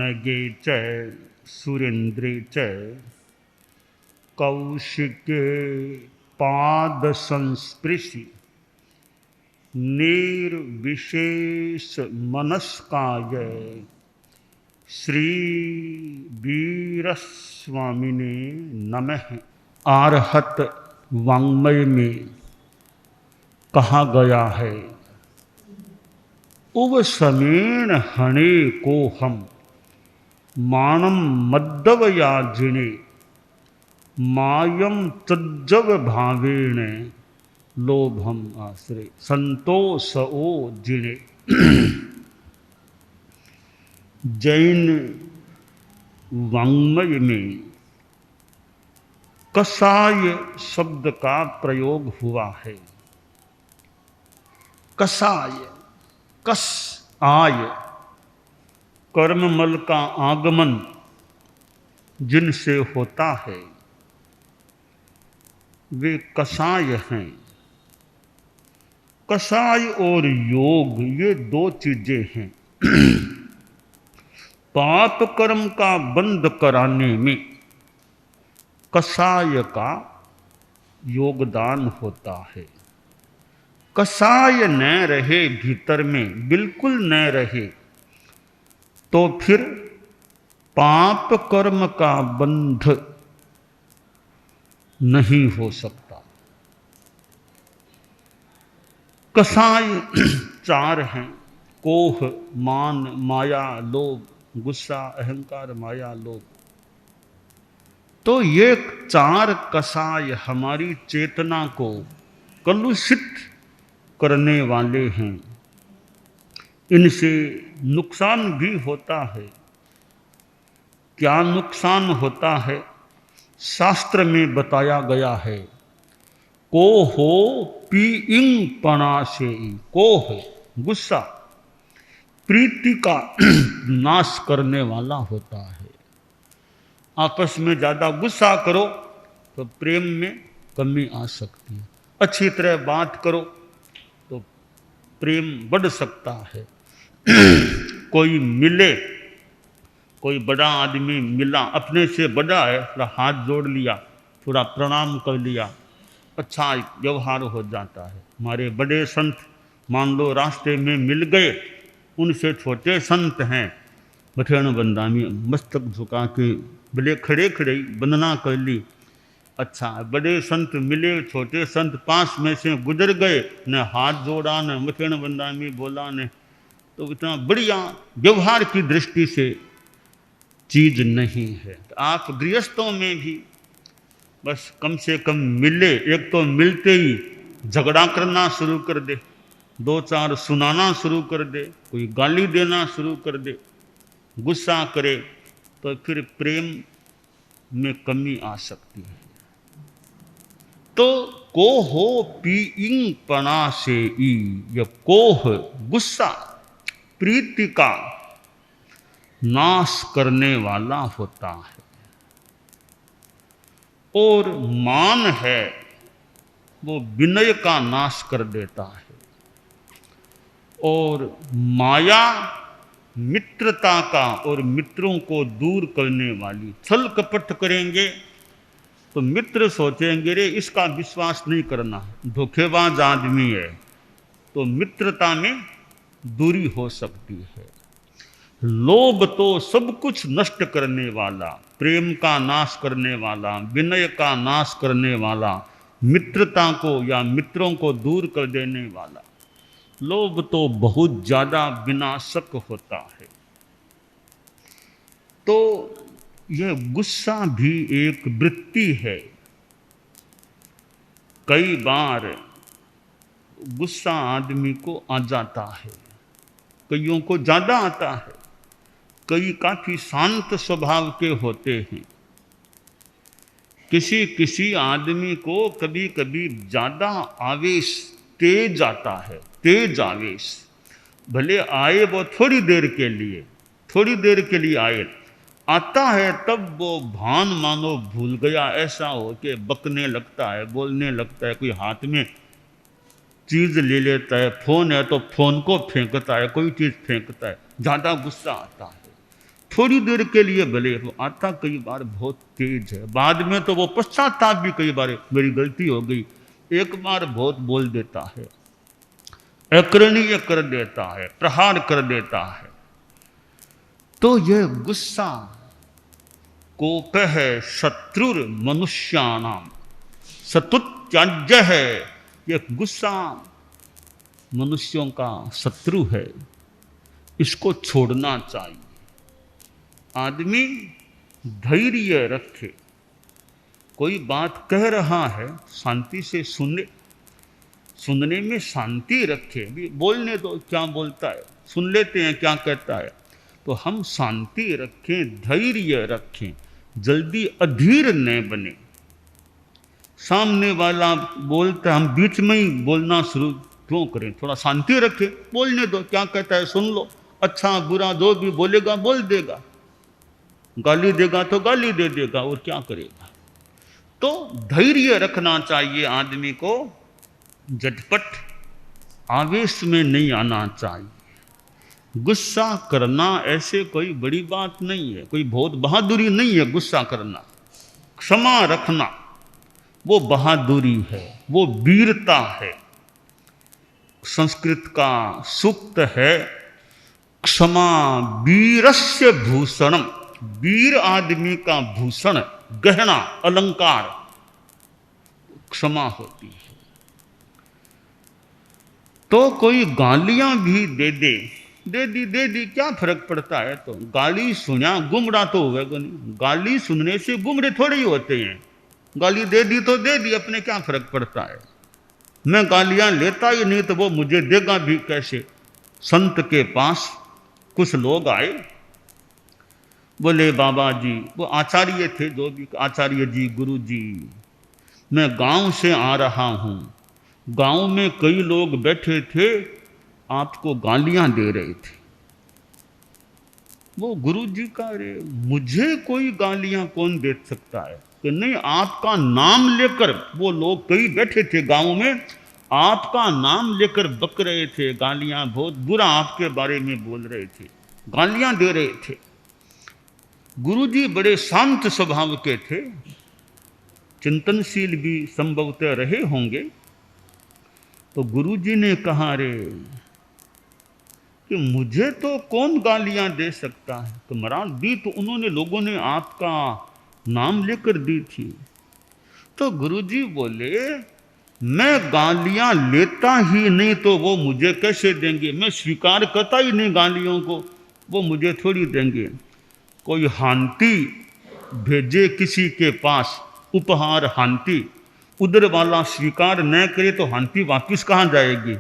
पवनगे च सुरेन्द्रे च कौशिके पाद संस्पृशि निर्विशेष मनस्काय श्री वीरस्वामिने नमः। आर्हत वाङ्मय में कहा गया है, उव समेण हणे को हम मानम मद्दवया जिणे मायम तज्जव भावेण लोभम आश्रय संतोष ओ जिणे। जैन वाङ्मय में कसाय शब्द का प्रयोग हुआ है। कसाय, कस आय, कर्ममल का आगमन जिनसे होता है वे कसाय हैं। कसाय और योग ये दो चीजें हैं। पाप कर्म का बंद कराने में कसाय का योगदान होता है। कसाय न रहे भीतर में, बिल्कुल न रहे, तो फिर पाप कर्म का बंध नहीं हो सकता। कसाय चार हैं, कोह, मान, माया, लोभ, गुस्सा, अहंकार, माया, लोभ। तो ये चार कसाय हमारी चेतना को कलुषित करने वाले हैं। इनसे नुकसान भी होता है। क्या नुकसान होता है? शास्त्र में बताया गया है। कोहो पीइंग पणाशे, कोह गुस्सा प्रीति का नाश करने वाला होता है। आपस में ज़्यादा गुस्सा करो तो प्रेम में कमी आ सकती है। अच्छी तरह बात करो तो प्रेम बढ़ सकता है। कोई मिले, कोई बड़ा आदमी मिला, अपने से बड़ा है, थोड़ा हाथ जोड़ लिया, थोड़ा प्रणाम कर लिया, अच्छा व्यवहार हो जाता है। हमारे बड़े संत मान लो रास्ते में मिल गए, उनसे छोटे संत हैं, बठेण बंदा में मस्तक झुका के बोले खड़े खड़े वंदना कर ली। अच्छा, बड़े संत मिले, छोटे संत पास में से गुजर गए, न हाथ जोड़ा, न बठेण बंदा में बोला, न तो इतना बढ़िया व्यवहार की दृष्टि से चीज नहीं है। तो आप गृहस्थों में भी बस कम से कम मिले, एक तो मिलते ही झगड़ा करना शुरू कर दे, दो चार सुनाना शुरू कर दे, कोई गाली देना शुरू कर दे, गुस्सा करे, तो फिर प्रेम में कमी आ सकती है। तो कोहो पीइंग पना से ई, यह कोह गुस्सा प्रीति का नाश करने वाला होता है। और मान है वो विनय का नाश कर देता है। और माया मित्रता का और मित्रों को दूर करने वाली। छल कपट करेंगे तो मित्र सोचेंगे रे इसका विश्वास नहीं करना, धोखेबाज आदमी है, तो मित्रता में दूरी हो सकती है। लोभ तो सब कुछ नष्ट करने वाला, प्रेम का नाश करने वाला, विनय का नाश करने वाला, मित्रता को या मित्रों को दूर कर देने वाला। लोभ तो बहुत ज्यादा विनाशक होता है। तो यह गुस्सा भी एक वृत्ति है। कई बार गुस्सा आदमी को आ जाता है, कईयों को ज्यादा आता है, कई काफी शांत स्वभाव के होते हैं। किसी किसी आदमी को कभी कभी ज्यादा आवेश, तेज आता है, तेज आवेश। भले आए वो थोड़ी देर के लिए, थोड़ी देर के लिए आए, आता है तब वो भान मानो भूल गया ऐसा हो के बकने लगता है, बोलने लगता है। कोई हाथ में चीज ले लेता है, फोन है तो फोन को फेंकता है, कोई चीज फेंकता है, ज्यादा गुस्सा आता है। थोड़ी देर के लिए भले, वो आता कई बार बहुत तेज है, बाद में तो वो पश्चाताप भी कई बार मेरी गलती हो गई, एक बार बहुत बोल देता है, अकरणीय कर देता है, प्रहार कर देता है। तो यह गुस्सा कोप है शत्रुर मनुष्याणाम, सतुत्याज्य है। यह गुस्सा मनुष्यों का शत्रु है, इसको छोड़ना चाहिए। आदमी धैर्य रखे, कोई बात कह रहा है शांति से सुने, सुनने में शांति रखे, भी बोलने दो क्या बोलता है, सुन लेते हैं क्या कहता है। तो हम शांति रखें, धैर्य रखें, जल्दी अधीर न बने। सामने वाला बोलता है, हम बीच में ही बोलना शुरू क्यों करें, थोड़ा शांति रखें, बोलने दो क्या कहता है सुन लो, अच्छा बुरा जो भी बोलेगा बोल देगा, गाली देगा तो गाली दे देगा, और क्या करेगा। तो धैर्य रखना चाहिए आदमी को, झटपट आवेश में नहीं आना चाहिए। गुस्सा करना ऐसे कोई बड़ी बात नहीं है, कोई बहुत बहादुरी नहीं है गुस्सा करना। क्षमा रखना वो बहादुरी है, वो वीरता है। संस्कृत का सूक्त है, क्षमा वीरस्य भूषणम, वीर आदमी का भूषण, गहना, अलंकार क्षमा होती है। तो कोई गालियां भी दे दी क्या फर्क पड़ता है। तो गाली सुना गुमराह तो होगा नहीं, गाली सुनने से गुमरे थोड़े ही होते हैं। गाली दे दी तो दे दी, अपने क्या फर्क पड़ता है। मैं गालियां लेता ही नहीं तो वो मुझे देगा भी कैसे। संत के पास कुछ लोग आए, बोले बाबा जी, वो आचार्य थे, जो भी आचार्य जी, गुरु जी, मैं गांव से आ रहा हूं, गांव में कई लोग बैठे थे, आपको गालियां दे रहे थे। वो गुरु जी का, रे मुझे कोई गालियां कौन दे सकता है, कि नहीं आपका नाम लेकर, वो लोग कई बैठे थे गांव में, आपका नाम लेकर बक रहे थे, गालियां बहुत बुरा आपके बारे में बोल रहे थे, गालियां दे रहे थे। गुरुजी बड़े शांत स्वभाव के थे, चिंतनशील भी संभवतः रहे होंगे। तो गुरुजी ने कहा, रे कि मुझे तो कौन गालियां दे सकता है। तो महाराज दी तो उन्होंने, लोगों ने आपका नाम लेकर दी थी। तो गुरुजी बोले, मैं गालियां लेता ही नहीं तो वो मुझे कैसे देंगे, मैं स्वीकार करता ही नहीं गालियों को, वो मुझे थोड़ी देंगे। कोई हांती भेजे किसी के पास उपहार, हांती उधर वाला स्वीकार न करे तो हांती वापिस कहाँ जाएगी।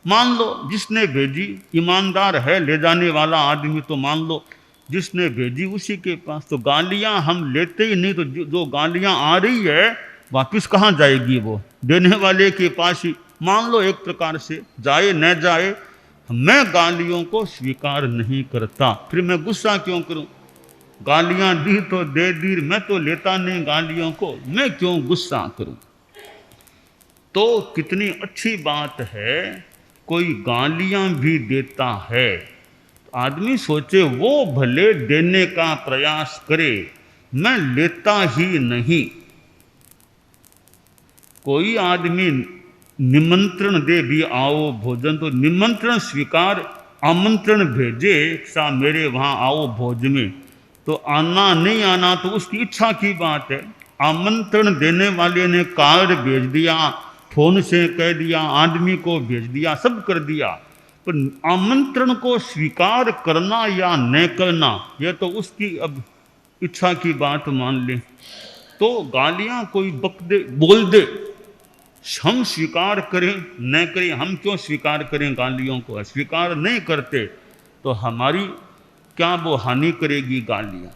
मान लो जिसने भेजी ईमानदार है, ले जाने वाला आदमी, तो मान लो जिसने भेजी उसी के पास। तो गालियां हम लेते ही नहीं, तो जो गालियां आ रही है वापिस कहाँ जाएगी, वो देने वाले के पास ही। मान लो एक प्रकार से जाए न जाए, मैं गालियों को स्वीकार नहीं करता, फिर मैं गुस्सा क्यों करूं। गालियां दी तो दे दी, मैं तो लेता नहीं गालियों को, मैं क्यों गुस्सा करूं। तो कितनी अच्छी बात है, कोई गालियां भी देता है, आदमी सोचे वो भले देने का प्रयास करे, मैं लेता ही नहीं। कोई आदमी निमंत्रण दे भी आओ भोजन, तो निमंत्रण स्वीकार, आमंत्रण भेजे सा मेरे वहां आओ भोज में, तो आना नहीं आना तो उसकी इच्छा की बात है। आमंत्रण देने वाले ने कार्ड भेज दिया, फोन से कह दिया, आदमी को भेज दिया, सब कर दिया, पर आमंत्रण को स्वीकार करना या न करना यह तो उसकी अब इच्छा की बात मान ले। तो गालियां कोई बक दे, बोल दे, हम स्वीकार करें न करें, हम क्यों स्वीकार करें गालियों को। स्वीकार नहीं करते तो हमारी क्या वो हानि करेगी गालियां।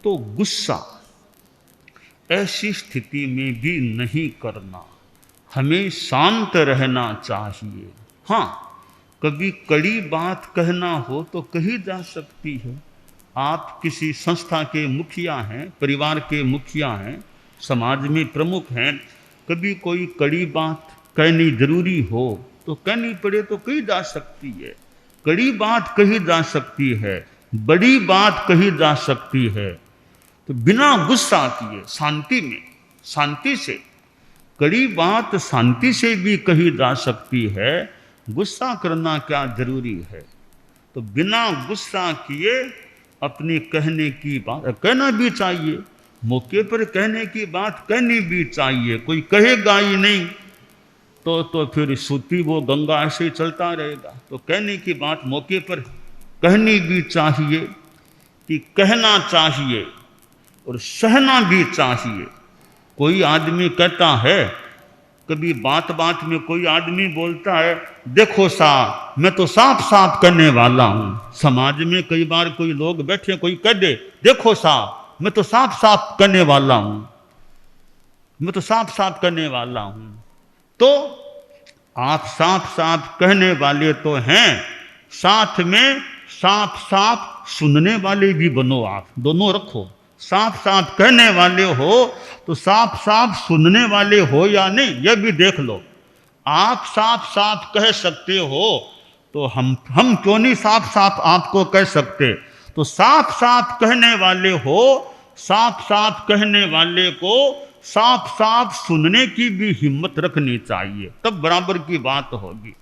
तो गुस्सा ऐसी स्थिति में भी नहीं करना, हमें शांत रहना चाहिए। हाँ, कभी कड़ी बात कहना हो तो कही जा सकती है। आप किसी संस्था के मुखिया हैं, परिवार के मुखिया हैं, समाज में प्रमुख हैं, कभी कोई कड़ी बात कहनी जरूरी हो तो कहनी पड़े तो कही जा सकती है, कड़ी बात कही जा सकती है। बड़ी बात कही जा सकती है तो बिना गुस्सा किए शांति में, शांति से, कड़ी बात शांति से भी कही जा सकती है, गुस्सा करना क्या जरूरी है। तो बिना गुस्सा किए अपनी कहने की बात कहना भी चाहिए, मौके पर कहने की बात कहनी भी चाहिए। कोई कहेगा ही नहीं तो फिर सूती वो गंगा ऐसे ही चलता रहेगा। तो कहने की बात मौके पर कहनी भी चाहिए, कि कहना चाहिए और सहना भी चाहिए। कोई आदमी कहता है, कभी बात बात में कोई आदमी बोलता है, देखो साहब मैं तो साफ साफ कहने वाला हूँ। समाज में कई बार कोई लोग बैठे, कोई कह दे, देखो साहब मैं तो साफ साफ कहने वाला हूँ, मैं तो साफ साफ कहने वाला हूँ। तो आप साफ साफ कहने वाले तो हैं, साथ में साफ साफ सुनने वाले भी बनो। आप दोनों रखो, साफ साफ कहने वाले हो तो साफ साफ सुनने वाले हो या नहीं, यह भी देख लो। आप साफ साफ कह सकते हो तो हम क्यों नहीं साफ साफ आपको कह सकते। तो साफ साफ कहने वाले हो, साफ साफ कहने वाले को साफ साफ सुनने की भी हिम्मत रखनी चाहिए, तब बराबर की बात होगी।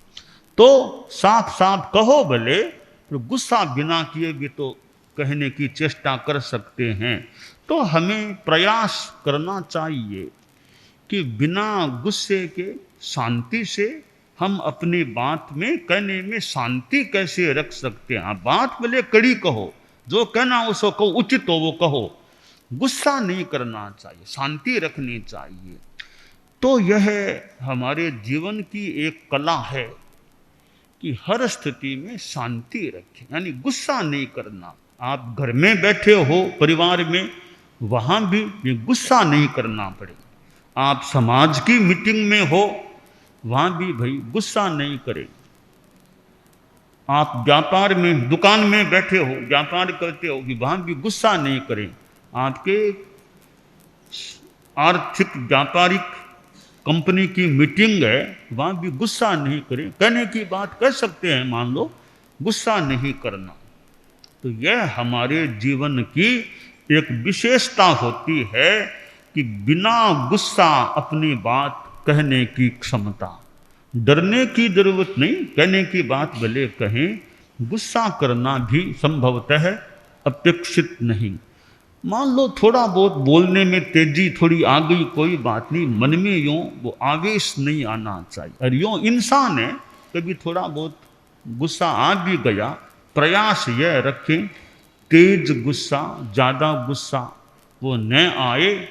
तो साफ साफ कहो भले, तो गुस्सा बिना किए भी तो कहने की चेष्टा कर सकते हैं। तो हमें प्रयास करना चाहिए कि बिना गुस्से के शांति से हम अपनी बात में कहने में शांति कैसे रख सकते हैं। बात भले कड़ी कहो, जो कहना उसको कहो, उचित हो वो कहो, गुस्सा नहीं करना चाहिए, शांति रखनी चाहिए। तो यह हमारे जीवन की एक कला है कि हर स्थिति में शांति रखें, यानी गुस्सा नहीं करना। आप घर में बैठे हो परिवार में, वहां भी ये गुस्सा नहीं करना पड़े। आप समाज की मीटिंग में हो, वहां भी भाई गुस्सा नहीं करें। आप व्यापार में, दुकान में बैठे हो, व्यापार करते हो, कि वहां भी गुस्सा नहीं करें। आपके आर्थिक व्यापारिक कंपनी की मीटिंग है, वहां भी गुस्सा नहीं करें। कहने की बात कह सकते हैं, मान लो, गुस्सा नहीं करना। तो यह हमारे जीवन की एक विशेषता होती है कि बिना गुस्सा अपनी बात कहने की क्षमता। डरने की जरूरत नहीं, कहने की बात भले कहें, गुस्सा करना भी संभवतः अपेक्षित नहीं। मान लो थोड़ा बहुत बोलने में तेजी थोड़ी आ गई, कोई बात नहीं, मन में यूँ वो आवेश नहीं आना चाहिए। और यूँ इंसान है, कभी थोड़ा बहुत गुस्सा आ भी गया, प्रयास यह रखें तेज गुस्सा, ज़्यादा गुस्सा वो न आए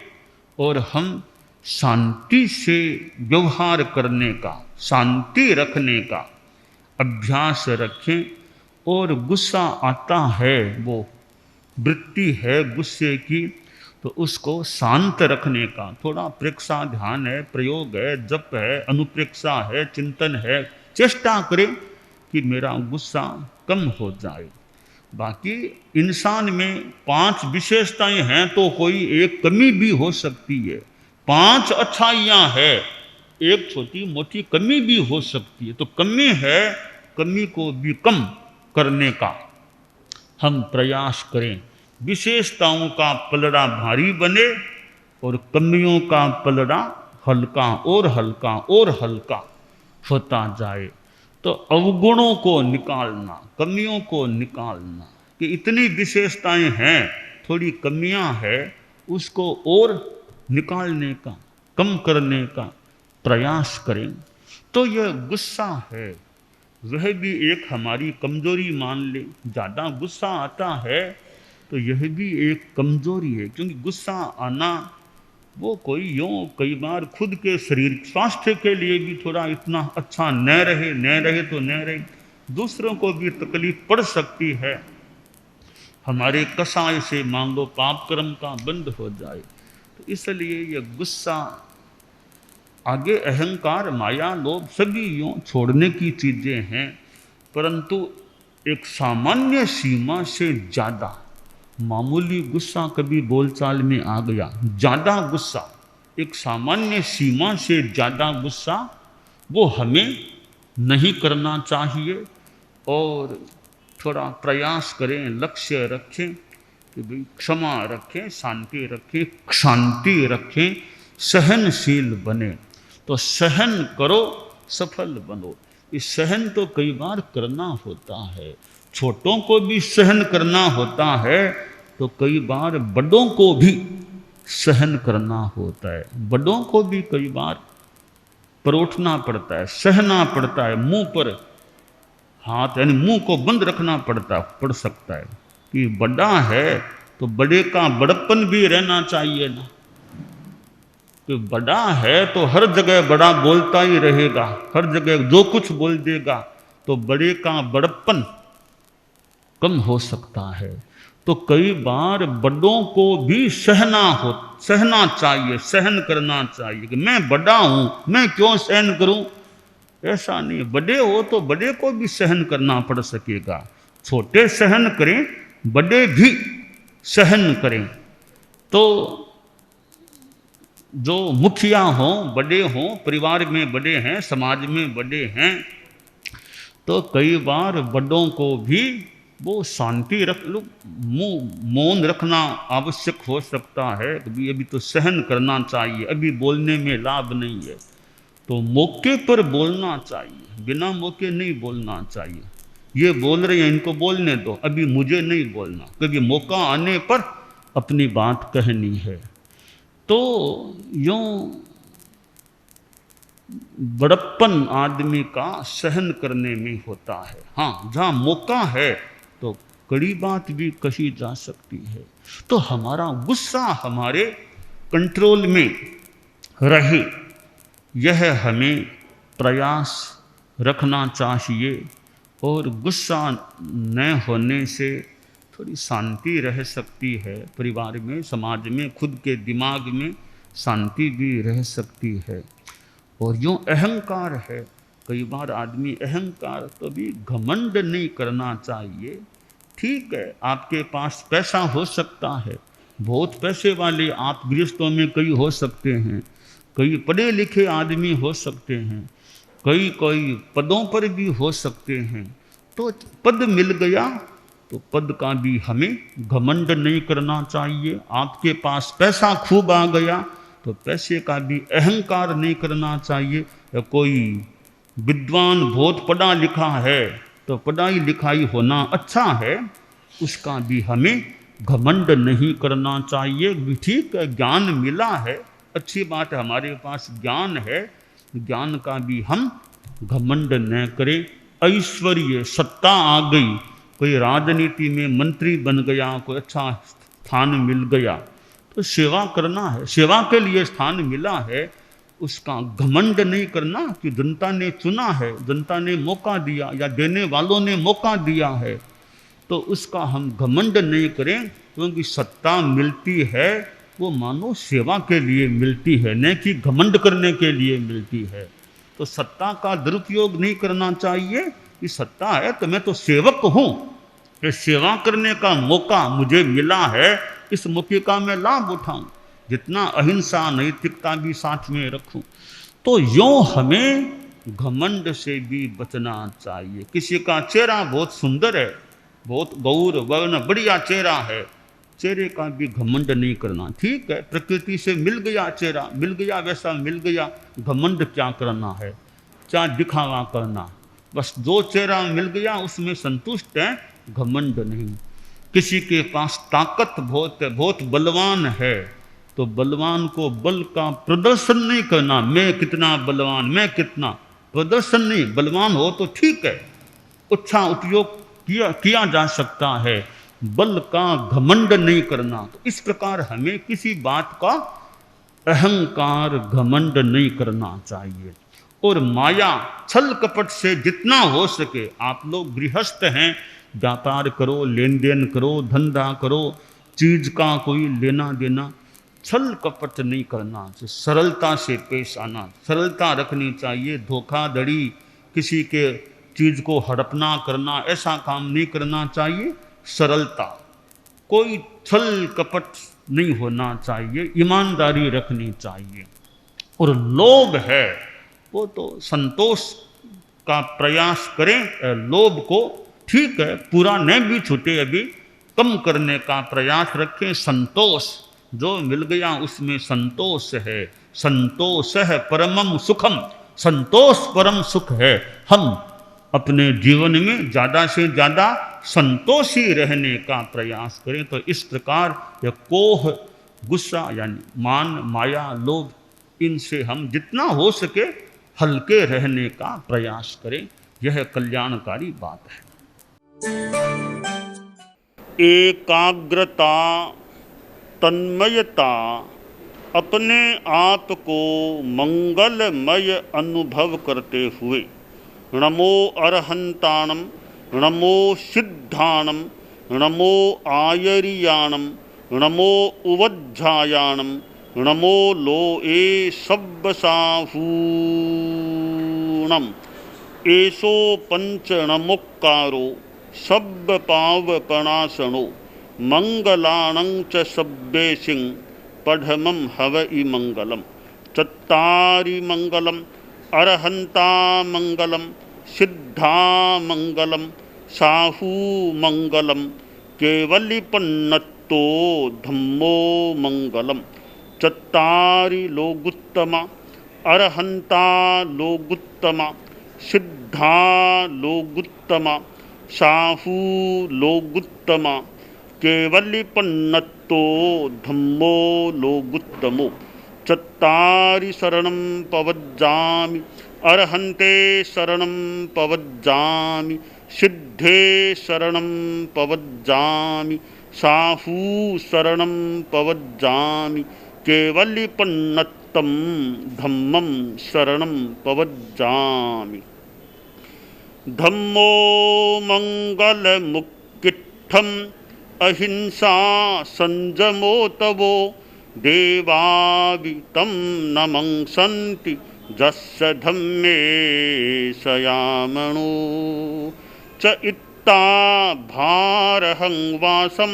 और हम शांति से व्यवहार करने का, शांति रखने का अभ्यास रखें। और गुस्सा आता है, वो वृत्ति है गुस्से की, तो उसको शांत रखने का थोड़ा प्रेक्षा ध्यान है, प्रयोग है, जप है, अनुप्रेक्षा है, चिंतन है। चेष्टा करें कि मेरा गुस्सा कम हो जाए। बाकी इंसान में 5 विशेषताएं हैं, तो कोई एक कमी भी हो सकती है। 5 अच्छाइयाँ है, एक छोटी मोटी कमी भी हो सकती है। तो कमी है, कमी को भी कम करने का हम प्रयास करें। विशेषताओं का पलड़ा भारी बने और कमियों का पलड़ा हल्का और हल्का और हल्का होता जाए। तो अवगुणों को निकालना, कमियों को निकालना, कि इतनी विशेषताएं हैं, थोड़ी कमियां हैं, उसको और निकालने का, कम करने का प्रयास करें। तो यह गुस्सा है, वह भी एक हमारी कमजोरी मान ले। ज़्यादा गुस्सा आता है तो यह भी एक कमजोरी है, क्योंकि गुस्सा आना वो कोई यूँ कई बार खुद के शरीर स्वास्थ्य के लिए भी थोड़ा इतना अच्छा न रहे तो न रहे, दूसरों को भी तकलीफ पड़ सकती है। हमारे कसाय से मान लो पाप कर्म का बंद हो जाए। तो इसलिए यह गुस्सा आगे अहंकार, माया, लोभ सभी यूँ छोड़ने की चीज़ें हैं, परंतु एक सामान्य सीमा से ज़्यादा मामूली गुस्सा कभी बोलचाल में आ गया, ज़्यादा गुस्सा, एक सामान्य सीमा से ज़्यादा गुस्सा वो हमें नहीं करना चाहिए। और थोड़ा प्रयास करें, लक्ष्य रखें कि भाई क्षमा रखें, शांति रखें, शांति रखें, सहनशील बने। तो सहन करो, सफल बनो। इस सहन तो कई बार करना होता है, छोटों को भी सहन करना होता है, तो कई बार बड़ों को भी सहन करना होता है। बड़ों को भी कई बार परोठना पड़ता है, सहना पड़ता है, मुंह पर हाथ यानी मुंह को बंद रखना पड़ सकता है कि बड़ा है तो बड़े का बड़प्पन भी रहना चाहिए ना। कि बड़ा है तो हर जगह बड़ा बोलता ही रहेगा, हर जगह जो कुछ बोल देगा तो बड़े का बड़प्पन कम हो सकता है। तो कई बार बड़ों को भी सहना चाहिए, सहन करना चाहिए कि मैं बड़ा हूं, मैं क्यों सहन करूं। ऐसा नहीं, बड़े हो तो बड़े को भी सहन करना पड़ सकेगा। छोटे सहन करें, बड़े भी सहन करें। तो जो मुखिया हों, बड़े हों, परिवार में बड़े हैं, समाज में बड़े हैं, तो कई बार बड़ों को भी वो शांति मौन रखना आवश्यक हो सकता है। अभी तो सहन करना चाहिए, अभी बोलने में लाभ नहीं है, तो मौके पर बोलना चाहिए, बिना मौके नहीं बोलना चाहिए। ये बोल रहे हैं, इनको बोलने दो, अभी मुझे नहीं बोलना, कभी मौका आने पर अपनी बात कहनी है। तो यूं बड़प्पन आदमी का सहन करने में होता है। हाँ, जहाँ मौका है तो कड़ी बात भी कही जा सकती है। तो हमारा गुस्सा हमारे कंट्रोल में रहे, यह हमें प्रयास रखना चाहिए। और गुस्सा न होने से थोड़ी शांति रह सकती है, परिवार में, समाज में, खुद के दिमाग में शांति भी रह सकती है। और यूँ अहंकार है, कई बार आदमी अहंकार, तो भी घमंड नहीं करना चाहिए। ठीक है, आपके पास पैसा हो सकता है, बहुत पैसे वाले आप गृहस्थों में कई हो सकते हैं, कई पढ़े लिखे आदमी हो सकते हैं, कई पदों पर भी हो सकते हैं। तो पद मिल गया तो पद का भी हमें घमंड नहीं करना चाहिए। आपके पास पैसा खूब आ गया तो पैसे का भी अहंकार नहीं करना चाहिए। या कोई विद्वान बहुत पढ़ा लिखा है तो पढ़ाई लिखाई होना अच्छा है, उसका भी हमें घमंड नहीं करना चाहिए। ठीक है, ज्ञान मिला है, अच्छी बात है, हमारे पास ज्ञान है, ज्ञान का भी हम घमंड न करें। ऐश्वर्य, सत्ता आ गई, कोई राजनीति में मंत्री बन गया, कोई अच्छा स्थान मिल गया, तो सेवा करना है, सेवा के लिए स्थान मिला है, उसका घमंड नहीं करना कि जनता ने चुना है, जनता ने मौका दिया या देने वालों ने मौका दिया है, तो उसका हम घमंड नहीं करें। क्योंकि सत्ता मिलती है वो मानो सेवा के लिए मिलती है, न कि घमंड करने के लिए मिलती है। तो सत्ता का दुरुपयोग नहीं करना चाहिए कि सत्ता है तो मैं तो सेवक हूँ, कि सेवा करने का मौका मुझे मिला है, इस मौके का मैं लाभ उठाऊं, जितना अहिंसा नैतिकता भी साथ में रखूं। तो यूं हमें घमंड से भी बचना चाहिए। किसी का चेहरा बहुत सुंदर है, बहुत गौर वर्ण बढ़िया चेहरा है, चेहरे का भी घमंड नहीं करना। ठीक है, प्रकृति से मिल गया चेहरा, मिल गया, वैसा मिल गया, घमंड क्या करना है, क्या दिखावा करना, बस जो चेहरा मिल गया उसमें संतुष्ट है, घमंड नहीं। किसी के पास ताकत बहुत है, बहुत बलवान है, तो बलवान को बल का प्रदर्शन नहीं करना, मैं कितना बलवान, मैं कितना, प्रदर्शन नहीं। बलवान हो तो ठीक है, अच्छा उपयोग किया जा सकता है, बल का घमंड नहीं करना। तो इस प्रकार हमें किसी बात का अहंकार, घमंड नहीं करना चाहिए। और माया, छल कपट से जितना हो सके, आप लोग गृहस्थ हैं, व्यापार करो, लेन देन करो, धंधा करो, चीज का कोई लेना देना, छल कपट नहीं करना, सरलता से पेश आना, सरलता रखनी चाहिए। धोखाधड़ी, किसी के चीज को हड़पना करना, ऐसा काम नहीं करना चाहिए। सरलता, कोई छल कपट नहीं होना चाहिए, ईमानदारी रखनी चाहिए। और लोभ है वो तो संतोष का प्रयास करें, लोभ को ठीक है, पूरा नहीं भी छूटे, अभी कम करने का प्रयास रखें। संतोष जो मिल गया उसमें संतोष है। संतोष है परमम सुखम, संतोष परम सुख है। हम अपने जीवन में ज़्यादा से ज़्यादा संतोषी रहने का प्रयास करें। तो इस प्रकार यह कोह, गुस्सा यानी मान, माया, लोभ, इनसे हम जितना हो सके हल्के रहने का प्रयास करें। यह कल्याणकारी बात है। एकाग्रता, तन्मयता, अपने आप को मंगलमय अनुभव करते हुए नमो अरहंताणम, नमो सिद्धाणम, नमो आयरियाणम, नमो उवज्झायाणम, नमो लोए सब्बसाहूणम, एसो पंचणमुक्कारो सब्ब पावपणासनो, मंगलाणं च सब्बेसिं पढ़मं हवइ मंगलम। चत्तारि मंगलम, अरहंता मंगलम, सिद्धा मंगलम, साहू मंगलम, केवलिपन्नत्तो धम्मो मंगलम। चत्तारि लोगुत्तमा, अरहंता लोगुत्तमा, सिद्धा लोगुत्तमा, साहू लोगुत्तमा, केवलिपन्नत्तो धम्मो लोगुत्तमो। चत्तारि शरणं पवज्जामि, अरहन्ते शरणं पवज्जामि, सिद्धे शरणं पवज्जामि, साहू शरणं पवज्जामि, केवलिपन्नत्तं धम्मं शरणं पवज्जामि। धम्मो मंगलमुक्किट्ठम्, अहिंसा संजमो तवो, देवावितं नमंसन्ति जस्य धम्मे सयामणो। च इत्ता भारहं वासं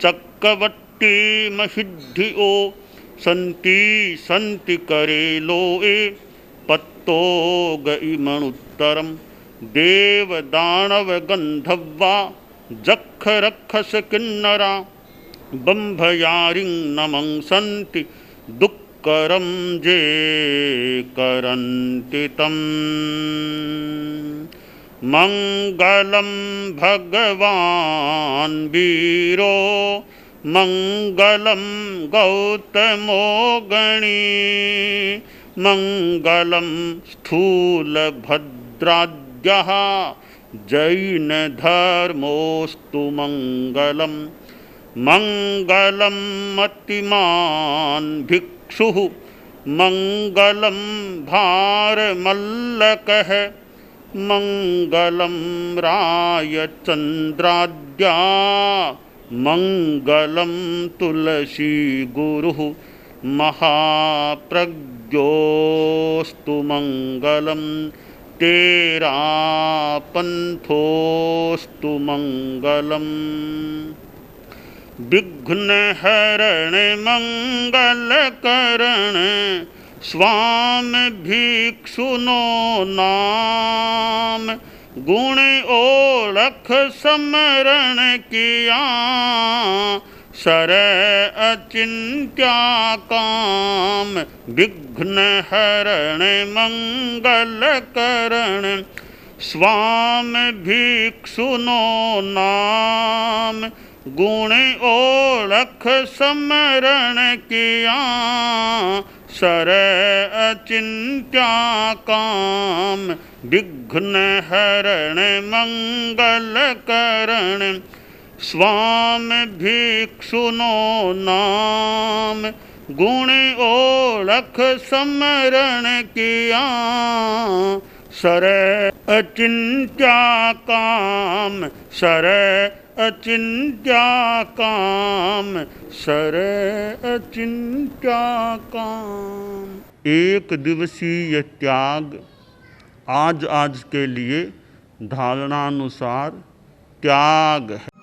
चक्रवट्टी महिद्धियो, सन्ति सन्ति करे लोए पत्तो गइमणुत्तरम्। देवदानव गंधर्वा जख रक्षस किन्नरा, बंभयारिं नमंसन्ति दुक्करं जे करन्ति तम्। मंगलम भगवान् वीरो, मंगलम गौतमो गणी, मंगलम स्थूलभद्राद्यः जैन धर्मोस्तु मंगलम। मंगलम मतिमान् भिक्षुः, मंगलम भारमल्लकः, मंगलम रायचन्द्राद्या, मंगलम तुलसी गुरुः, महाप्रज्ञोस्तु मंगलम। तेरा पंथोस्तु मंगलम। विघ्न हरण मंगल करण, स्वामी भिक्षुनो नाम। गुण ओळख समरण किया, सर अचिंत्या काम। विघ्न हरण मंगल करण, स्वामी भिक्षुनो नाम। गुण ओळख समरण किया, सर अचिंत्या काम। विघ्न हरण मंगल करण, स्वामी भिक्षुनो नाम। गुण ओळख समरण किया, सर अचिंत्या काम। सर अचिंत्या काम, सर अचिंत्या काम। एक दिवसीय त्याग आज के लिए धारणानुसार त्याग है।